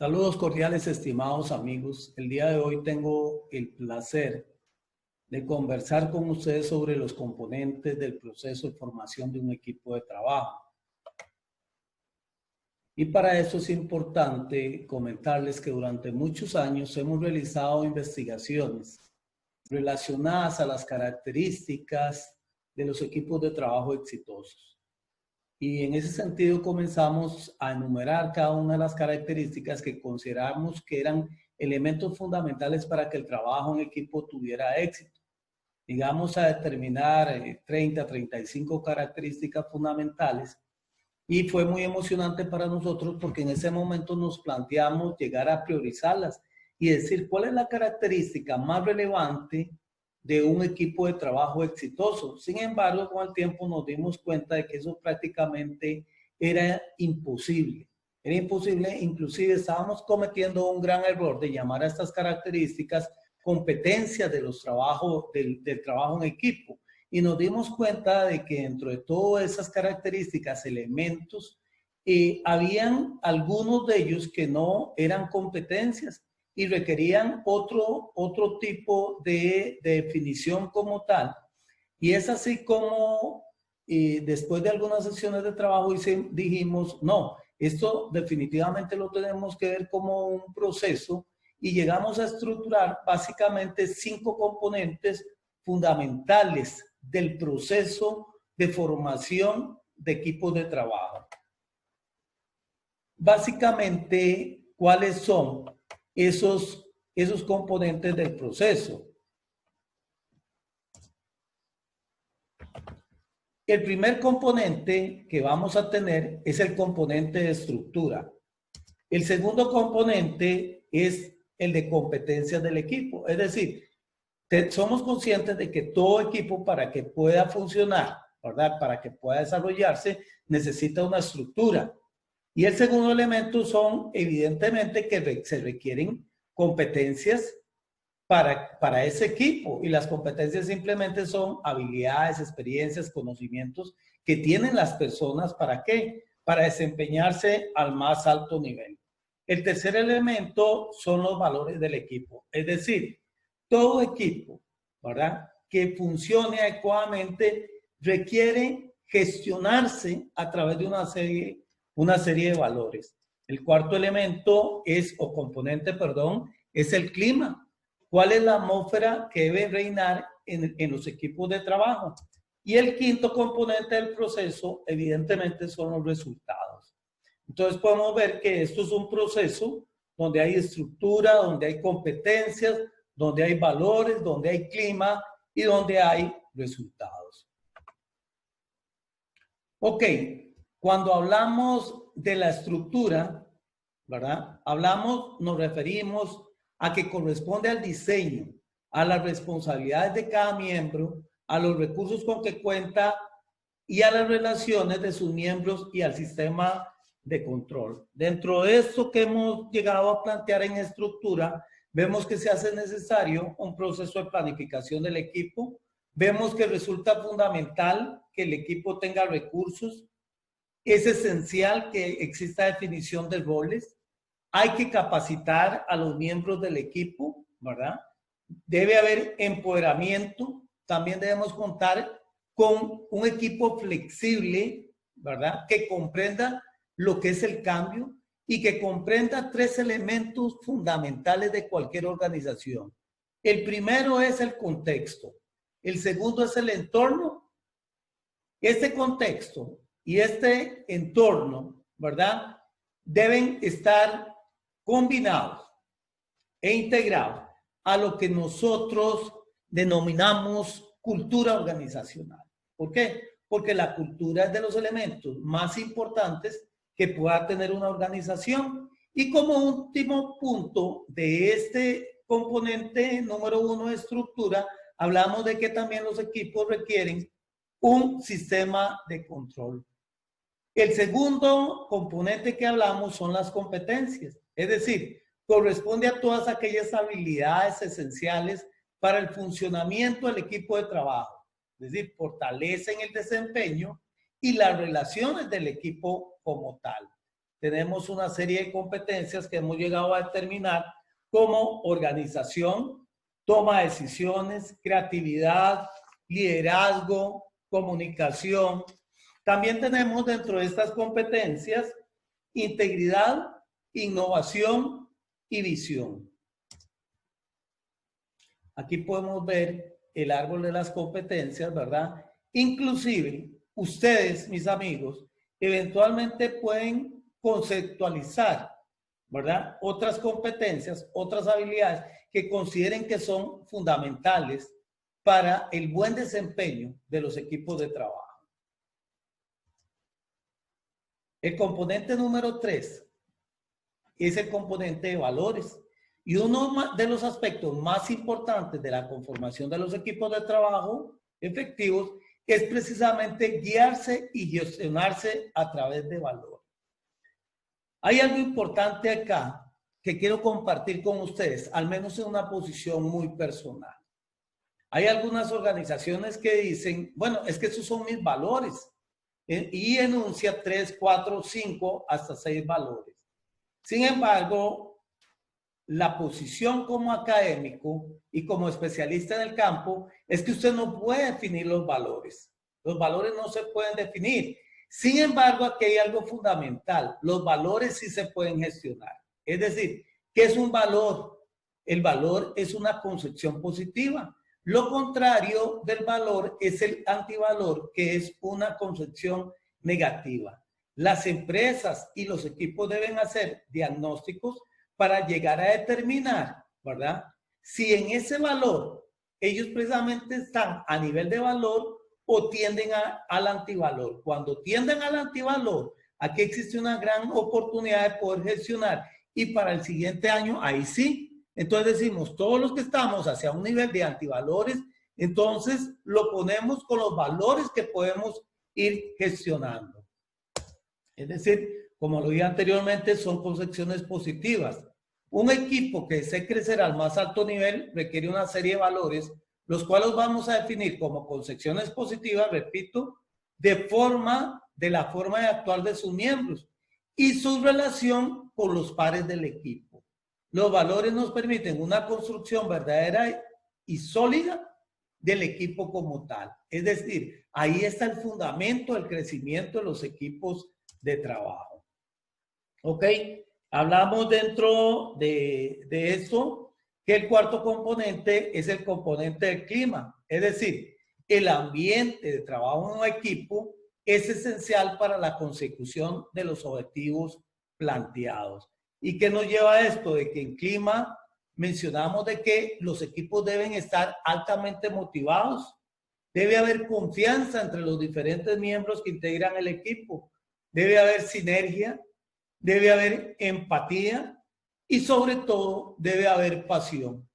Saludos cordiales, estimados amigos. El día de hoy tengo el placer de conversar con ustedes sobre los componentes del proceso de formación de un equipo de trabajo. Y para eso es importante comentarles que durante muchos años hemos realizado investigaciones relacionadas a las características de los equipos de trabajo exitosos. Y en ese sentido comenzamos a enumerar cada una de las características que consideramos que eran elementos fundamentales para que el trabajo en equipo tuviera éxito. Llegamos a determinar 30, 35 características fundamentales y fue muy emocionante para nosotros porque en ese momento nos planteamos llegar a priorizarlas y decir cuál es la característica más relevante de un equipo de trabajo exitoso. Sin embargo, con el tiempo nos dimos cuenta de que eso prácticamente era imposible. Era imposible, inclusive estábamos cometiendo un gran error de llamar a estas características competencias de los trabajos, del trabajo en equipo. Y nos dimos cuenta de que dentro de todas esas características, elementos, habían algunos de ellos que no eran competencias y requerían otro tipo de definición como tal. Y es así como después de algunas sesiones de trabajo dijimos, no, esto definitivamente lo tenemos que ver como un proceso y llegamos a estructurar básicamente 5 componentes fundamentales del proceso de formación de equipos de trabajo. Básicamente, ¿cuáles son esos componentes del proceso? El primer componente que vamos a tener es el componente de estructura. El segundo componente es el de competencias del equipo. Es decir, somos conscientes de que todo equipo para que pueda funcionar, ¿verdad? Para que pueda desarrollarse, necesita una estructura. Y el segundo elemento son, evidentemente, que se requieren competencias para ese equipo. Y las competencias simplemente son habilidades, experiencias, conocimientos que tienen las personas. ¿Para qué? Para desempeñarse al más alto nivel. El tercer elemento son los valores del equipo. Es decir, todo equipo, ¿verdad?, que funcione adecuadamente requiere gestionarse a través de una serie de valores. El cuarto elemento es, o componente, perdón, es el clima. ¿Cuál es la atmósfera que debe reinar en los equipos de trabajo? Y el quinto componente del proceso, evidentemente, son los resultados. Entonces podemos ver que esto es un proceso donde hay estructura, donde hay competencias, donde hay valores, donde hay clima y donde hay resultados. Ok, cuando hablamos de la estructura, ¿verdad? Nos referimos a que corresponde al diseño, a las responsabilidades de cada miembro, a los recursos con que cuenta y a las relaciones de sus miembros y al sistema de control. Dentro de esto que hemos llegado a plantear en estructura, vemos que se hace necesario un proceso de planificación del equipo. Vemos que resulta fundamental que el equipo tenga recursos. Es esencial que exista definición de roles. Hay que capacitar a los miembros del equipo, ¿verdad? Debe haber empoderamiento. También debemos contar con un equipo flexible, ¿verdad?, que comprenda lo que es el cambio y que comprenda 3 elementos fundamentales de cualquier organización. El primero es el contexto. El segundo es el entorno. Este contexto y este entorno, ¿verdad?, deben estar combinados e integrados a lo que nosotros denominamos cultura organizacional. ¿Por qué? Porque la cultura es de los elementos más importantes que pueda tener una organización. Y como último punto de este componente número 1 de estructura, hablamos de que también los equipos requieren un sistema de control. El segundo componente que hablamos son las competencias, es decir, corresponde a todas aquellas habilidades esenciales para el funcionamiento del equipo de trabajo, es decir, fortalecen el desempeño y las relaciones del equipo como tal. tenemos una serie de competencias que hemos llegado a determinar como organización, toma de decisiones, creatividad, liderazgo, comunicación. También tenemos dentro de estas competencias integridad, innovación y visión. Aquí podemos ver el árbol de las competencias, ¿verdad? Inclusive, ustedes, mis amigos, eventualmente pueden conceptualizar, ¿verdad? Otras competencias, otras habilidades que consideren que son fundamentales para el buen desempeño de los equipos de trabajo. El componente número 3 es el componente de valores. Y uno de los aspectos más importantes de la conformación de los equipos de trabajo efectivos es precisamente guiarse y gestionarse a través de valores. Hay algo importante acá que quiero compartir con ustedes, al menos en una posición muy personal. Hay algunas organizaciones que dicen, bueno, es que esos son mis valores, y enuncia 3, 4, 5, hasta 6 valores. Sin embargo, la posición como académico y como especialista en el campo es que usted no puede definir los valores. Los valores no se pueden definir. Sin embargo, aquí hay algo fundamental. Los valores sí se pueden gestionar. Es decir, ¿qué es un valor? El valor es una concepción positiva. Lo contrario del valor es el antivalor, que es una concepción negativa. Las empresas y los equipos deben hacer diagnósticos para llegar a determinar, ¿verdad? Si en ese valor ellos precisamente están a nivel de valor o tienden al antivalor. Cuando tienden al antivalor, aquí existe una gran oportunidad de poder gestionar y para el siguiente año, ahí sí. Entonces decimos, todos los que estamos hacia un nivel de antivalores, entonces lo ponemos con los valores que podemos ir gestionando. Es decir, como lo dije anteriormente, son concepciones positivas. Un equipo que desee crecer al más alto nivel requiere una serie de valores, los cuales vamos a definir como concepciones positivas, repito, de la forma de actuar de sus miembros y su relación con los pares del equipo. Los valores nos permiten una construcción verdadera y sólida del equipo como tal. Es decir, ahí está el fundamento del crecimiento de los equipos de trabajo. ¿Ok? Hablamos dentro de esto que el cuarto componente es el componente del clima. Es decir, el ambiente de trabajo en un equipo es esencial para la consecución de los objetivos planteados. ¿Y qué nos lleva a esto? De que en clima mencionamos de que los equipos deben estar altamente motivados. Debe haber confianza entre los diferentes miembros que integran el equipo. Debe haber sinergia. Debe haber empatía y sobre todo debe haber pasión.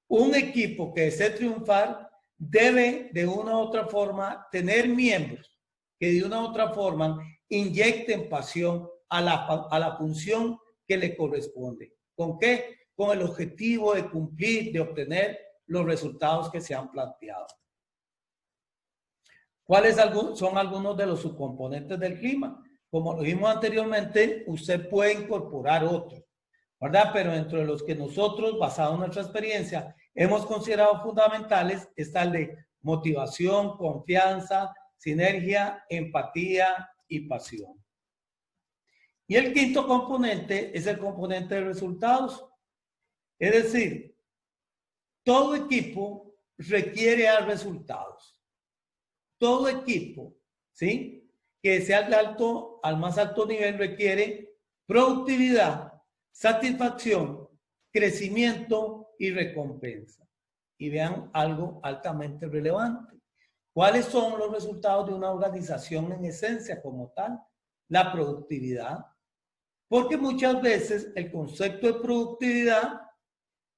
Un equipo que desee triunfar debe de una u otra forma tener miembros que de una u otra forma inyecten pasión a la función que le corresponde. ¿Con qué? Con el objetivo de cumplir, de obtener los resultados que se han planteado. ¿Cuáles son algunos de los subcomponentes del clima? Como lo vimos anteriormente, usted puede incorporar otros, ¿verdad? Pero dentro de los que nosotros, basado en nuestra experiencia, hemos considerado fundamentales, está el de motivación, confianza, sinergia, empatía y pasión. Y el quinto componente es el componente de resultados. Es decir, todo equipo requiere dar resultados. Todo equipo, ¿sí?, que sea al más alto nivel requiere productividad, satisfacción, crecimiento y recompensa. Y vean algo altamente relevante. ¿Cuáles son los resultados de una organización en esencia como tal? La productividad. Porque muchas veces el concepto de productividad,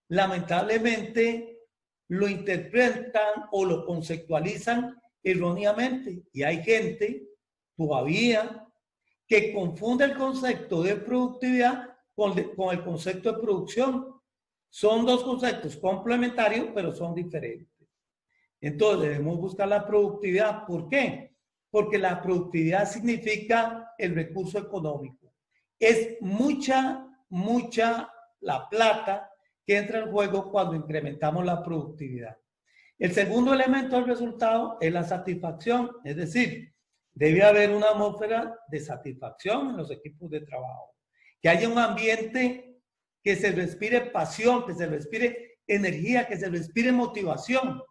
lamentablemente, lo interpretan o lo conceptualizan erróneamente. Y hay gente todavía que confunde el concepto de productividad con el concepto de producción. Son dos conceptos complementarios, pero son diferentes. Entonces debemos buscar la productividad. ¿Por qué? Porque la productividad significa el recurso económico. es mucha la plata que entra en juego cuando incrementamos la productividad. El segundo elemento del resultado es la satisfacción, es decir, debe haber una atmósfera de satisfacción en los equipos de trabajo, que haya un ambiente que se respire pasión, que se respire energía, que se respire motivación.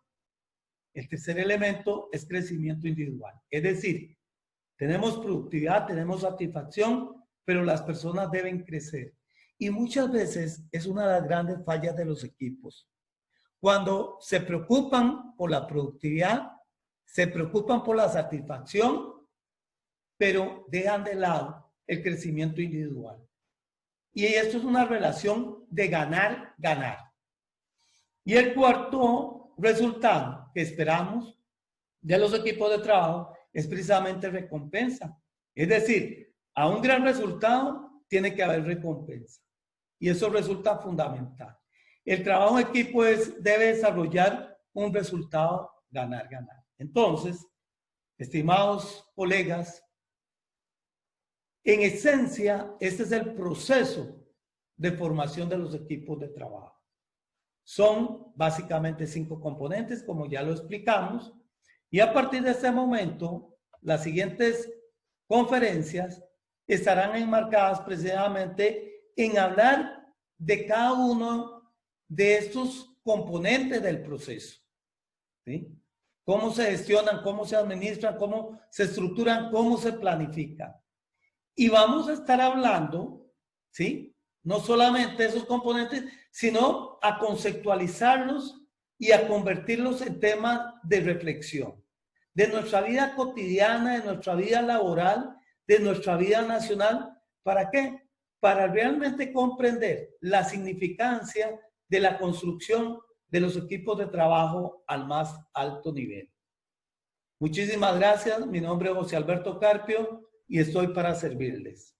El tercer elemento es crecimiento individual, es decir, tenemos productividad, tenemos satisfacción, pero las personas deben crecer. Y muchas veces es una de las grandes fallas de los equipos. Cuando se preocupan por la productividad, se preocupan por la satisfacción, pero dejan de lado el crecimiento individual. Y esto es una relación de ganar, ganar. Y el cuarto resultado que esperamos de los equipos de trabajo es precisamente recompensa. Es decir, a un gran resultado tiene que haber recompensa. Y eso resulta fundamental. El trabajo en equipo debe desarrollar un resultado ganar, ganar. Entonces, estimados colegas, en esencia, este es el proceso de formación de los equipos de trabajo. Son básicamente 5 componentes, como ya lo explicamos, y a partir de este momento, las siguientes conferencias estarán enmarcadas precisamente en hablar de cada uno de estos componentes del proceso, ¿sí? Cómo se gestionan, cómo se administran, cómo se estructuran, cómo se planifican. Y vamos a estar hablando, ¿sí? No solamente de esos componentes, sino a conceptualizarlos y a convertirlos en temas de reflexión de nuestra vida cotidiana, de nuestra vida laboral, de nuestra vida nacional. ¿Para qué? Para realmente comprender la significancia de la construcción de los equipos de trabajo al más alto nivel. Muchísimas gracias. Mi nombre es José Alberto Carpio y estoy para servirles.